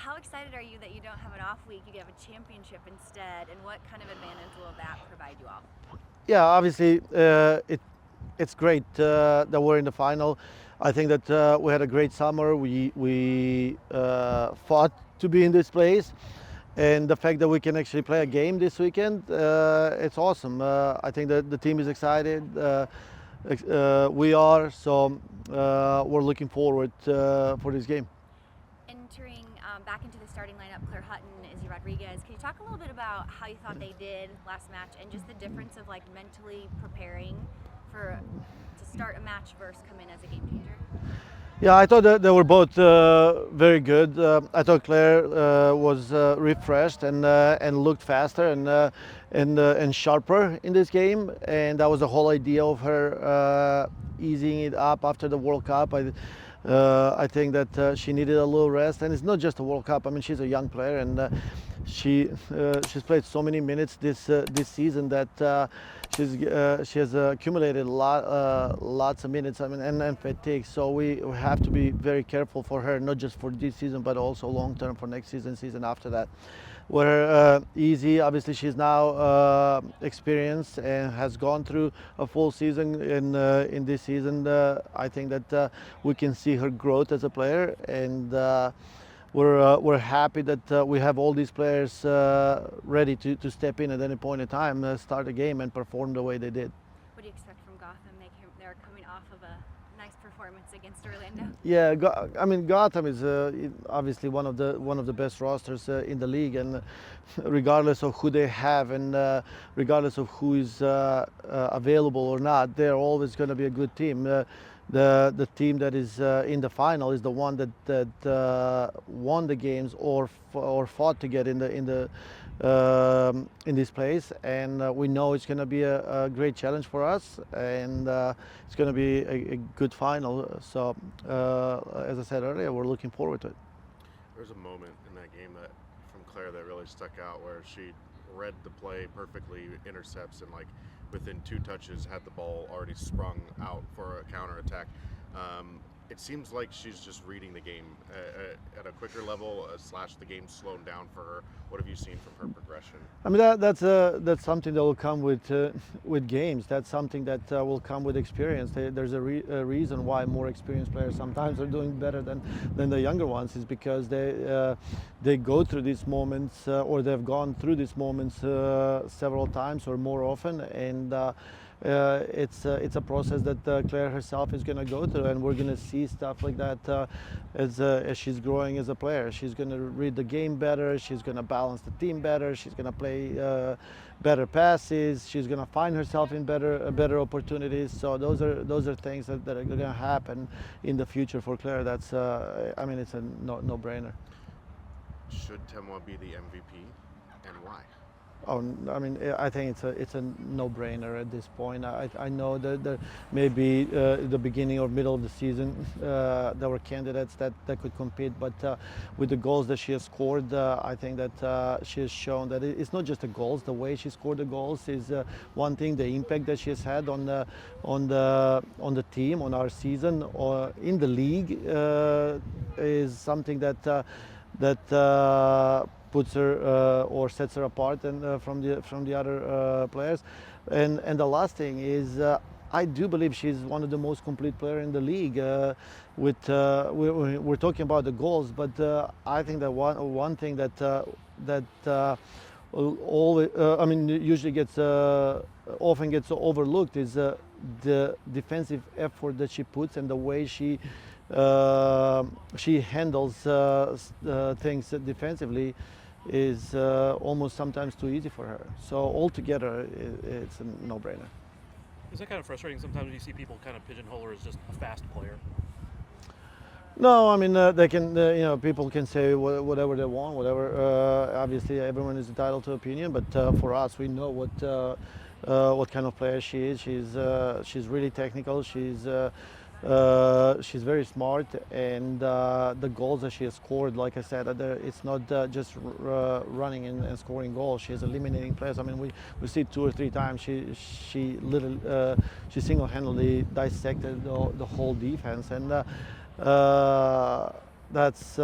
how excited are you that you don't have an off week, you have a championship instead, and what kind of advantage will that provide you all? Yeah, obviously it's great that we're in the final. I think that we had a great summer. We fought to be in this place, and the fact that we can actually play a game this weekend, it's awesome. I think that the team is excited. We are, so we're looking forward for this game. Entering back into the starting lineup, Claire Hutton, Izzy Rodriguez. Can you talk a little bit about how you thought they did last match and just the difference of like mentally preparing to start a match versus come in as a game changer? Yeah, I thought that they were both very good. I thought Claire was refreshed and looked faster and sharper in this game, and that was the whole idea of her easing it up after the World Cup. I think that she needed a little rest, and it's not just a World Cup. I mean, she's a young player, and she's played so many minutes this season that she has accumulated lots of minutes. I mean, and fatigue. So we have to be very careful for her, not just for this season, but also long term for next season after that. Where Easy, obviously, she's now experienced and has gone through a full season in this season. I think that we can see her growth as a player, and we're happy that we have all these players ready to step in at any point in time, start a game, and perform the way they did. What do you expect from Gotham? They're coming off of a nice performance against Orlando. Yeah, I mean Gotham is obviously one of the best rosters in the league, and regardless of who they have and regardless of who is available or not, they're always going to be a good team. The team that is in the final is the one that won the games or fought to get in this place, and we know it's going to be a great challenge for us, and it's going to be a good final. So, as I said earlier, we're looking forward to it. There's a moment in that game that from Claire that really stuck out where she read the play perfectly, intercepts, and like within 2 touches had the ball already sprung out for a counterattack. It seems like she's just reading the game at a quicker level, / the game's slowed down for her. What have you seen from her progression? I mean that's something that will come with games. That's something that will come with experience. There's a reason why more experienced players sometimes are doing better than the younger ones, is because they go through these moments or they've gone through these moments several times or more often, and it's a process that Claire herself is going to go through, and we're going to see stuff like that as she's growing as a player. She's going to read the game better. She's going to balance the team better. She's going to play better passes. She's going to find herself in better opportunities. So those are things that are going to happen in the future for Claire. That's I mean, it's a no-brainer. Should Temwa be the MVP, and why? Oh, I mean, I think it's a no-brainer at this point. I know that there may be the beginning or middle of the season there were candidates that could compete, but with the goals that she has scored, I think that she has shown that it's not just the goals. The way she scored the goals is one thing. The impact that she has had on the team, on our season, or in the league is something that puts her or sets her apart and from the other players. And the last thing is, I do believe she's one of the most complete player in the league. We're talking about the goals, but I think that one thing that always, I mean, usually often gets overlooked is the defensive effort that she puts and the way she handles things defensively is almost sometimes too easy for her. So altogether, it's a no-brainer. Is that kind of frustrating sometimes when you see people kind of pigeonhole her as just a fast player? No, I mean they can. People can say whatever they want, whatever. Obviously, everyone is entitled to opinion, but for us, we know what kind of player she is. She's really technical. She's very smart, and the goals that she has scored, like I said, it's not just running and scoring goals. She is eliminating players. I mean, we see 2 or 3 times she single-handedly dissected the whole defense, and that's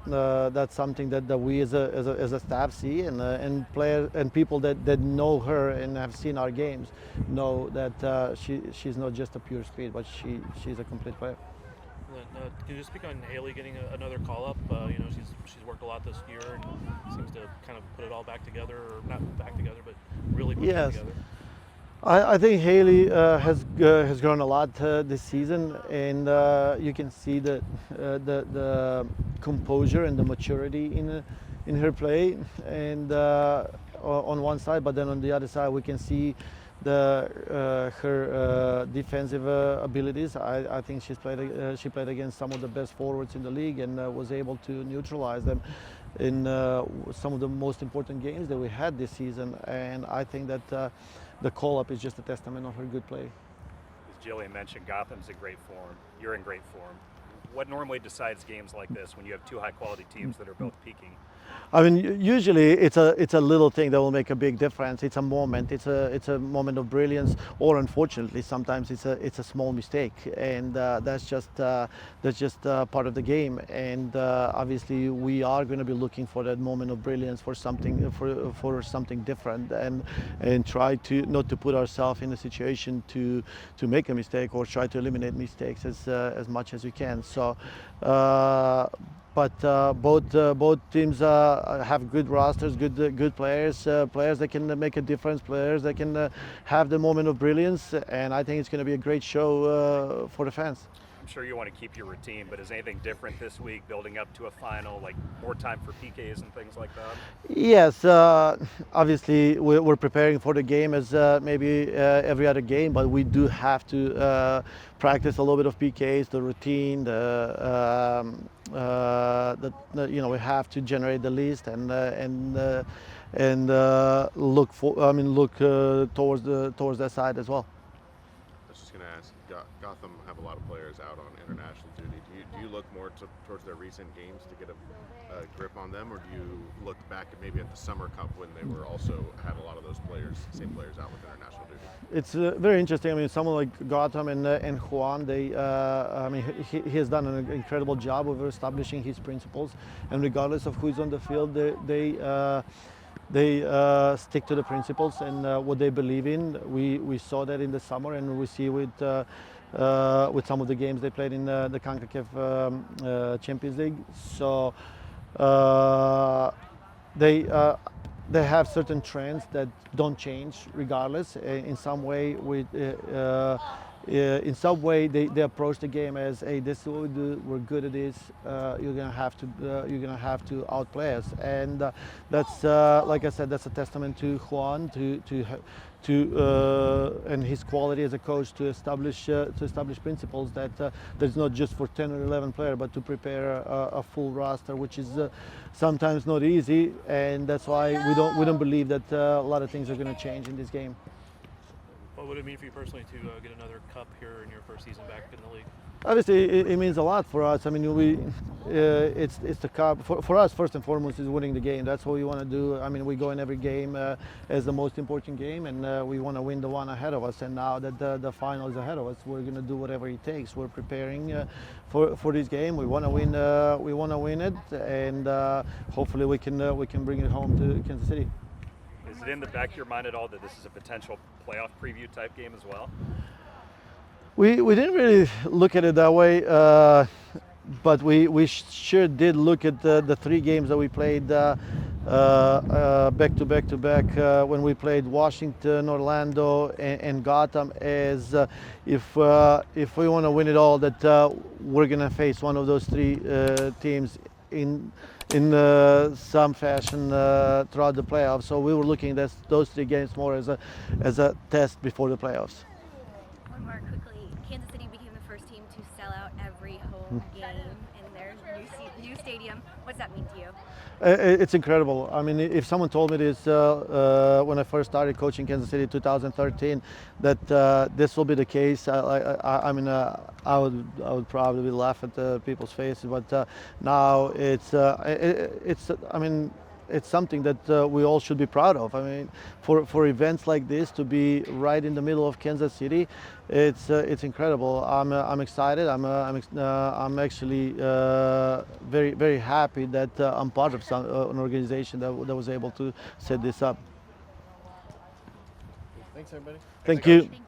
that's something that we as a staff see, and players and people that know her and have seen our games know that she's not just a pure speed, but she's a complete player. Can you just speak on Haley getting another call up? She's worked a lot this year and seems to kind of put it all back together, or not back together, but really put it Yes. together. I think Haley has grown a lot this season, and you can see the composure and the maturity in her play, and on one side, but then on the other side we can see her defensive abilities. I think she played against some of the best forwards in the league and was able to neutralize them in some of the most important games that we had this season. And I think that the call-up is just a testament of her good play. As Jillian mentioned, Gotham's in great form. You're in great form. What normally decides games like this when you have two high-quality teams that are both peaking? I mean, usually it's a little thing that will make a big difference. It's a moment. It's a moment of brilliance, or unfortunately, sometimes it's a small mistake, and that's just part of the game. And obviously, we are going to be looking for that moment of brilliance for something different, and try to not to put ourselves in a situation to make a mistake or try to eliminate mistakes as much as we can. So. But both teams have good rosters, good players, players that can make a difference, players that can have the moment of brilliance, and I think it's going to be a great show for the fans. I'm sure you want to keep your routine, but is anything different this week, building up to a final, like more time for PKs and things like that? Yes, obviously we're preparing for the game as maybe every other game, but we do have to practice a little bit of PKs, the routine, we have to generate the list and look towards that side as well. I was just going to ask, Gotham have a lot of players out on international duty. Do you look more towards their recent games to get a grip on them, or do you look back at maybe at the Summer Cup when they were also had a lot of those same players out with international duty? It's very interesting. I mean, someone like Gotham and Juan, he has done an incredible job of establishing his principles, and regardless of who's on the field, they stick to the principles and what they believe in. We saw that in the summer, and we see with some of the games they played in the CONCACAF Champions League. So they have certain trends that don't change regardless. In some way, they approach the game as, hey, this is what we do. We're good at this. You're gonna have to outplay us, and that's like I said, that's a testament to Juan and his quality as a coach to establish principles that's not just for 10 or 11 players, but to prepare a full roster, which is sometimes not easy, and that's why we don't believe that a lot of things are going to change in this game. What would it mean for you personally to get another cup here in your first season back in the league? Obviously, it means a lot for us. I mean, it's the cup. For us, first and foremost, is winning the game. That's what we want to do. I mean, we go in every game as the most important game, and we want to win the one ahead of us. And now that the final is ahead of us, we're going to do whatever it takes. We're preparing for this game. We want to win. We want to win it, and hopefully we can bring it home to Kansas City. Is it in the back of your mind at all that this is a potential playoff preview type game as well? We didn't really look at it that way, but we sure did look at the three games that we played back to back when we played Washington, Orlando, and Gotham as if we want to win it all, that we're gonna face one of those three teams in some fashion throughout the playoffs. So we were looking at those three games more as a test before the playoffs. One more quickly. Kansas City became the first team to sell out every home game in their new stadium. What does that mean to you? It's incredible. I mean, if someone told me this when I first started coaching Kansas City in 2013, that this will be the case, I would probably laugh at people's faces. But now it's I mean, it's something that we all should be proud of. I mean, for events like this to be right in the middle of Kansas City, it's incredible. I'm excited. I'm actually very very happy that I'm part of an organization that was able to set this up. Thanks, everybody. Thank you. Thank you.